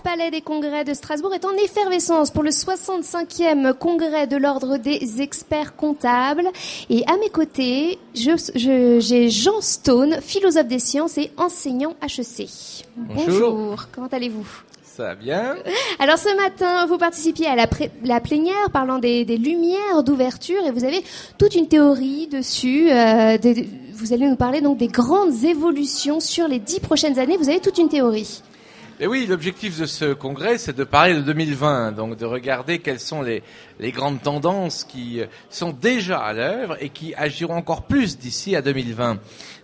Palais des Congrès de Strasbourg est en effervescence pour le 65e congrès de l'Ordre des experts comptables. Et à mes côtés, j'ai Jean Stone, philosophe des sciences et enseignant HEC. Bonjour, comment allez-vous ? Ça va bien. Alors ce matin, vous participiez à la plénière parlant des lumières d'ouverture et vous avez toute une théorie dessus. Vous allez nous parler donc des grandes évolutions sur les 10 prochaines années. Vous avez toute une théorie. Et oui, l'objectif de ce congrès, c'est de parler de 2020, donc de regarder quelles sont les grandes tendances qui sont déjà à l'œuvre et qui agiront encore plus d'ici à 2020.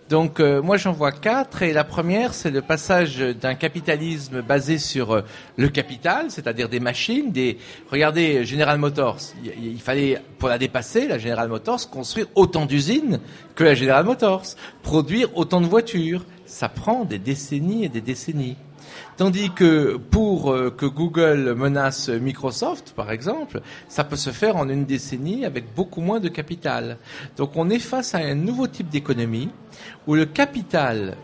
Donc moi j'en vois 4 et la première c'est le passage d'un capitalisme basé sur le capital, c'est-à-dire des machines, regardez General Motors, il fallait pour la dépasser, la General Motors, construire autant d'usines que la General Motors, produire autant de voitures, ça prend des décennies et des décennies. Tandis que pour que Google menace Microsoft, par exemple, ça peut se faire en une décennie avec beaucoup moins de capital. Donc on est face à un nouveau type d'économie où le capital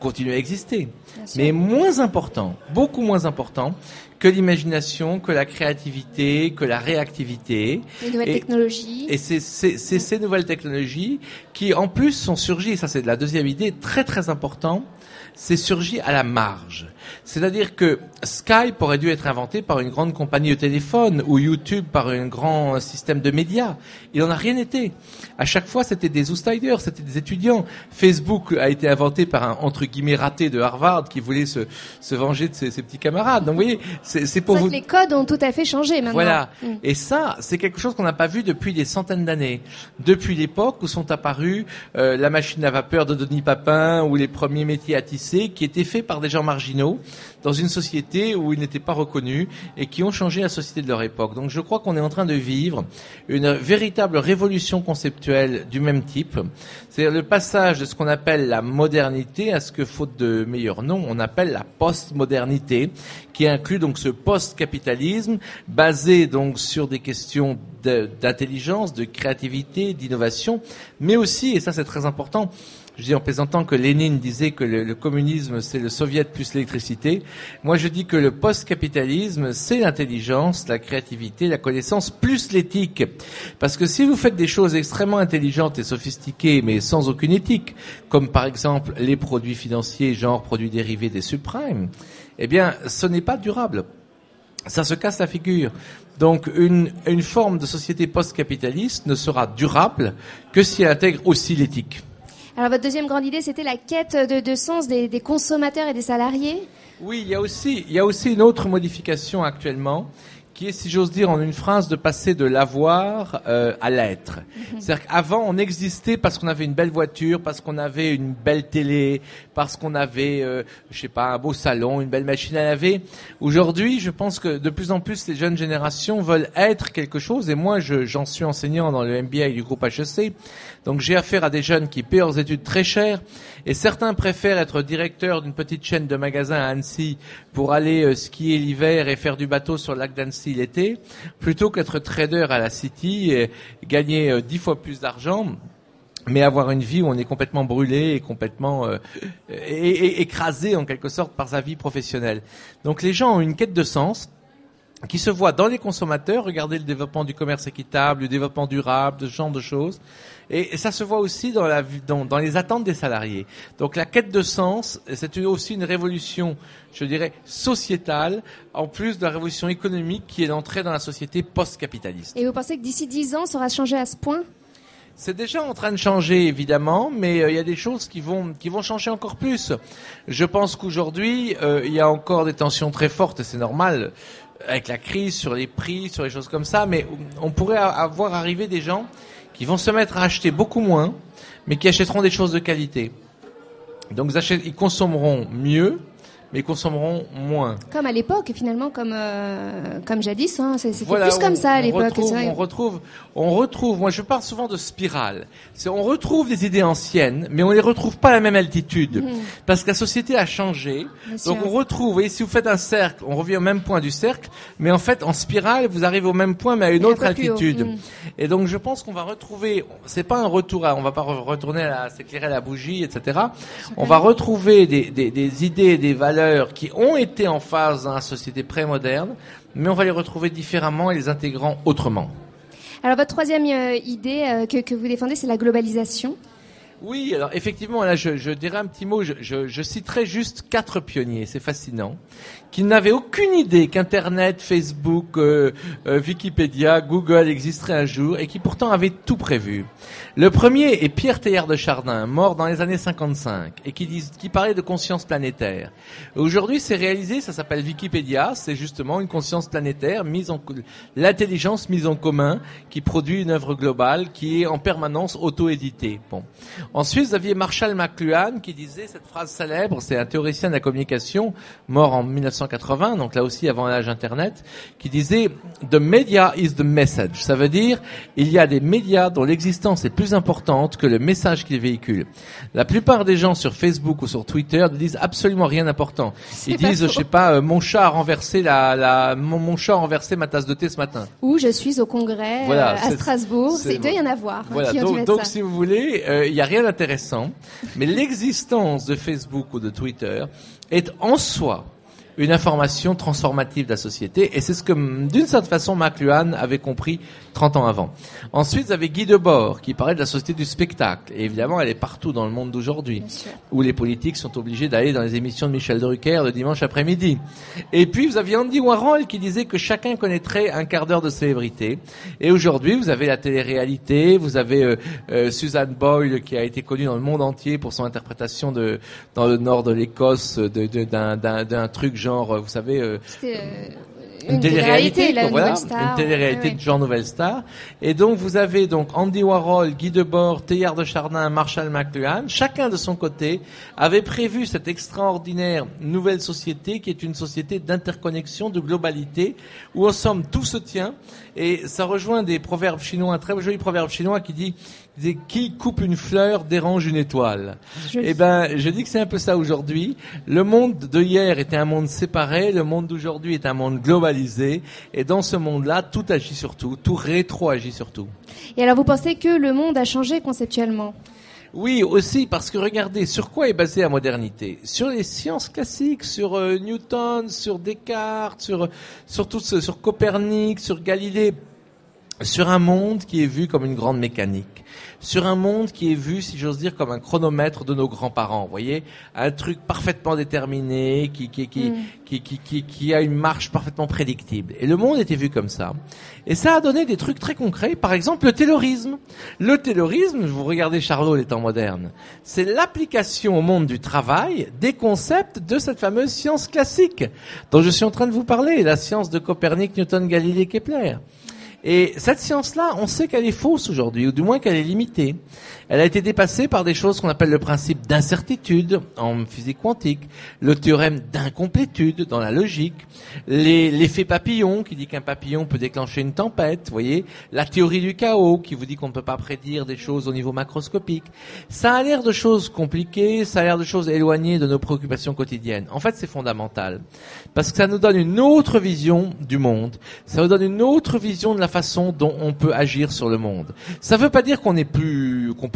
continue à exister, mais moins important, beaucoup moins important que l'imagination, que la créativité, que la réactivité. Les nouvelles technologies. Et c'est ces nouvelles technologies qui, en plus, sont surgies, ça c'est la deuxième idée, très très important, c'est surgi à la marge. C'est-à-dire que Skype aurait dû être inventé par une grande compagnie de téléphone ou YouTube par un grand système de médias. Il n'en a rien été. À chaque fois, c'était des outsiders, c'était des étudiants. Facebook a été inventé par un, entre guillemets, raté de Harvard qui voulait se venger de ses petits camarades. Donc, vous voyez, c'est pour vous... Les codes ont tout à fait changé maintenant. Voilà. Et ça, c'est quelque chose qu'on n'a pas vu depuis des centaines d'années. Depuis l'époque où sont apparus la machine à vapeur de Denis Papin ou les premiers métiers à tisser qui étaient faits par des gens marginaux dans une société où ils n'étaient pas reconnus et qui ont changé la société de leur époque. Donc je crois qu'on est en train de vivre une véritable révolution conceptuelle du même type. C'est-à-dire le passage de ce qu'on appelle la modernité à ce que, faute de meilleur nom, on appelle la post-modernité, qui inclut donc ce post-capitalisme basé donc sur des questions d'intelligence, de créativité, d'innovation, mais aussi, et ça c'est très important, je dis en plaisantant que Lénine disait que le communisme, c'est le soviet plus l'électricité. Moi, je dis que le post-capitalisme, c'est l'intelligence, la créativité, la connaissance, plus l'éthique. Parce que si vous faites des choses extrêmement intelligentes et sophistiquées, mais sans aucune éthique, comme par exemple les produits financiers, genre produits dérivés des subprimes, eh bien, ce n'est pas durable. Ça se casse la figure. Donc, une forme de société post-capitaliste ne sera durable que si elle intègre aussi l'éthique. Alors votre deuxième grande idée, c'était la quête de sens des consommateurs et des salariés. Oui, il y a aussi une autre modification actuellement, qui est, si j'ose dire en une phrase, de passer de l'avoir à l'être. C'est-à-dire qu'avant, on existait parce qu'on avait une belle voiture, parce qu'on avait une belle télé, parce qu'on avait, un beau salon, une belle machine à laver. Aujourd'hui, je pense que de plus en plus, les jeunes générations veulent être quelque chose, et moi, j'en suis enseignant dans le MBA du groupe HEC. Donc j'ai affaire à des jeunes qui paient leurs études très cher, et certains préfèrent être directeur d'une petite chaîne de magasins à Annecy pour aller skier l'hiver et faire du bateau sur le lac d'Annecy l'été, plutôt qu'être trader à la City et gagner 10 fois plus d'argent, mais avoir une vie où on est complètement brûlé et complètement écrasé en quelque sorte par sa vie professionnelle. Donc les gens ont une quête de sens qui se voit dans les consommateurs. Regardez le développement du commerce équitable, le développement durable, ce genre de choses. Et ça se voit aussi dans les attentes des salariés. Donc la quête de sens, c'est aussi une révolution, je dirais, sociétale, en plus de la révolution économique qui est l'entrée dans la société post-capitaliste. Et vous pensez que d'ici 10 ans, ça aura changé à ce point ? C'est déjà en train de changer, évidemment, mais il y a des choses qui vont changer encore plus. Je pense qu'aujourd'hui, il y a encore des tensions très fortes, et c'est normal, avec la crise, sur les prix, sur les choses comme ça, mais on pourrait avoir arrivé des gens qui vont se mettre à acheter beaucoup moins, mais qui achèteront des choses de qualité. Donc ils consommeront mieux, mais ils consommeront moins. Comme à l'époque, finalement, comme jadis, hein. C'était voilà, plus comme ça à l'époque. On retrouve, moi je parle souvent de spirale. On retrouve des idées anciennes, mais on les retrouve pas à la même altitude. Parce que la société a changé. Bien donc sûr. on retrouve, vous voyez, si vous faites un cercle, on revient au même point du cercle, mais en fait, en spirale, vous arrivez au même point, mais à une autre altitude. Et donc je pense qu'on va retrouver, c'est pas un retour on va pas retourner s'éclairer à la bougie, etc. On va retrouver des idées, des valeurs, valeurs qui ont été en phase dans la société pré-moderne, mais on va les retrouver différemment et les intégrant autrement. Alors votre troisième idée que vous défendez, c'est la globalisation. Oui, alors effectivement, là, je dirais un petit mot. Je citerai juste 4 pionniers, c'est fascinant, qui n'avaient aucune idée qu'Internet, Facebook, Wikipédia, Google existeraient un jour et qui pourtant avaient tout prévu. Le premier est Pierre Teilhard de Chardin, mort dans les années 55, et qui parlait de conscience planétaire. Aujourd'hui, c'est réalisé, ça s'appelle Wikipédia, c'est justement une conscience planétaire l'intelligence mise en commun, qui produit une œuvre globale, qui est en permanence auto-éditée. Bon. Ensuite, vous aviez Marshall McLuhan qui disait cette phrase célèbre, c'est un théoricien de la communication, mort en 1980, donc là aussi avant l'âge Internet, qui disait « The media is the message ». Ça veut dire, il y a des médias dont l'existence est plus importante que le message qu'ils véhiculent. La plupart des gens sur Facebook ou sur Twitter ne disent absolument rien d'important. Ils disent, je sais pas, mon chat a renversé mon chat a renversé ma tasse de thé ce matin. Ou je suis au congrès voilà, à Strasbourg. Il doit y en avoir. Voilà, donc si vous voulez, il y a rien d'intéressant, mais l'existence de Facebook ou de Twitter est en soi une information transformative de la société, et c'est ce que, d'une certaine façon, McLuhan avait compris 30 ans avant. Ensuite, vous avez Guy Debord, qui parlait de la société du spectacle, et évidemment, elle est partout dans le monde d'aujourd'hui, où les politiques sont obligés d'aller dans les émissions de Michel Drucker le dimanche après-midi. Et puis, vous aviez Andy Warhol, qui disait que chacun connaîtrait un quart d'heure de célébrité, et aujourd'hui, vous avez la télé-réalité, vous avez Susan Boyle, qui a été connue dans le monde entier pour son interprétation dans le nord de l'Écosse, d'un truc genre, vous savez, une télé-réalité, voilà, une télé-réalité de genre Nouvelle Star. Et donc vous avez donc Andy Warhol, Guy Debord, Teilhard de Chardin, Marshall McLuhan. Chacun de son côté avait prévu cette extraordinaire nouvelle société qui est une société d'interconnexion, de globalité, où en somme tout se tient. Et ça rejoint des proverbes chinois, un très joli proverbe chinois qui dit qui coupe une fleur dérange une étoile. Eh ben, je dis que c'est un peu ça aujourd'hui. Le monde de hier était un monde séparé, le monde d'aujourd'hui est un monde globalisé, et dans ce monde-là, tout agit sur tout, tout rétro-agit sur tout. Et alors, vous pensez que le monde a changé conceptuellement ? Oui, aussi, parce que regardez, sur quoi est basée la modernité ? Sur les sciences classiques, sur Newton, sur Descartes, sur Copernic, sur Galilée. Sur un monde qui est vu comme une grande mécanique, sur un monde qui est vu, si j'ose dire, comme un chronomètre de nos grands-parents, vous voyez, un truc parfaitement déterminé, qui a une marche parfaitement prédictible. Et le monde était vu comme ça. Et ça a donné des trucs très concrets, par exemple le taylorisme. Le taylorisme, vous regardez Charlot, les temps modernes, c'est l'application au monde du travail des concepts de cette fameuse science classique dont je suis en train de vous parler, la science de Copernic, Newton, Galilée, Kepler. Et cette science-là, on sait qu'elle est fausse aujourd'hui, ou du moins qu'elle est limitée. Elle a été dépassée par des choses qu'on appelle le principe d'incertitude en physique quantique, le théorème d'incomplétude dans la logique, l'effet papillon qui dit qu'un papillon peut déclencher une tempête, vous voyez, la théorie du chaos qui vous dit qu'on ne peut pas prédire des choses au niveau macroscopique. Ça a l'air de choses compliquées, ça a l'air de choses éloignées de nos préoccupations quotidiennes. En fait, c'est fondamental, parce que ça nous donne une autre vision du monde, ça nous donne une autre vision de la façon dont on peut agir sur le monde. Ça ne veut pas dire qu'on peut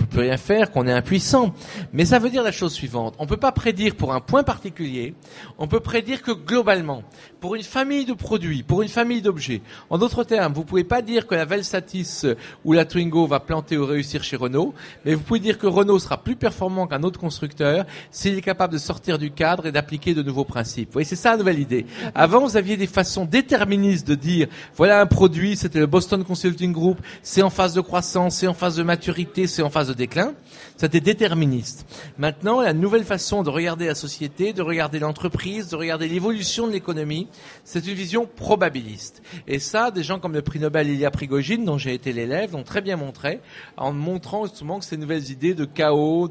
plus rien faire, qu'on est impuissant, mais ça veut dire la chose suivante. On peut pas prédire pour un point particulier, on peut prédire que globalement, pour une famille de produits, pour une famille d'objets. En d'autres termes, vous pouvez pas dire que la Velsatis ou la Twingo va planter ou réussir chez Renault, mais vous pouvez dire que Renault sera plus performant qu'un autre constructeur s'il est capable de sortir du cadre et d'appliquer de nouveaux principes. Vous voyez, c'est ça la nouvelle idée. Avant, vous aviez des façons déterministes de dire, voilà un produit, c'était le Boston Consulting Group, c'est en phase de croissance, c'est en phase de maturité, c'est en phase de déclin. C'était déterministe. Maintenant, la nouvelle façon de regarder la société, de regarder l'entreprise, de regarder l'évolution de l'économie, c'est une vision probabiliste. Et ça, des gens comme le prix Nobel Ilya Prigogine, dont j'ai été l'élève, l'ont très bien montré, en montrant justement que ces nouvelles idées de chaos,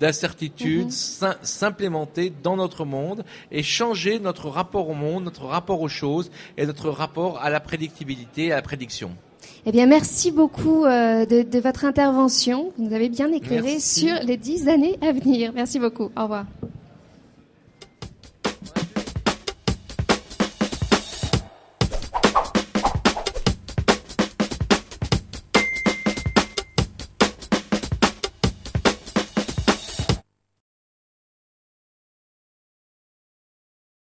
d'incertitude, s'implémenter dans notre monde et changer notre rapport au monde, notre rapport aux choses et notre rapport à la prédictibilité, à la prédiction. Eh bien, merci beaucoup de votre intervention. Vous nous avez bien éclairé sur les 10 années à venir. Merci beaucoup. Au revoir.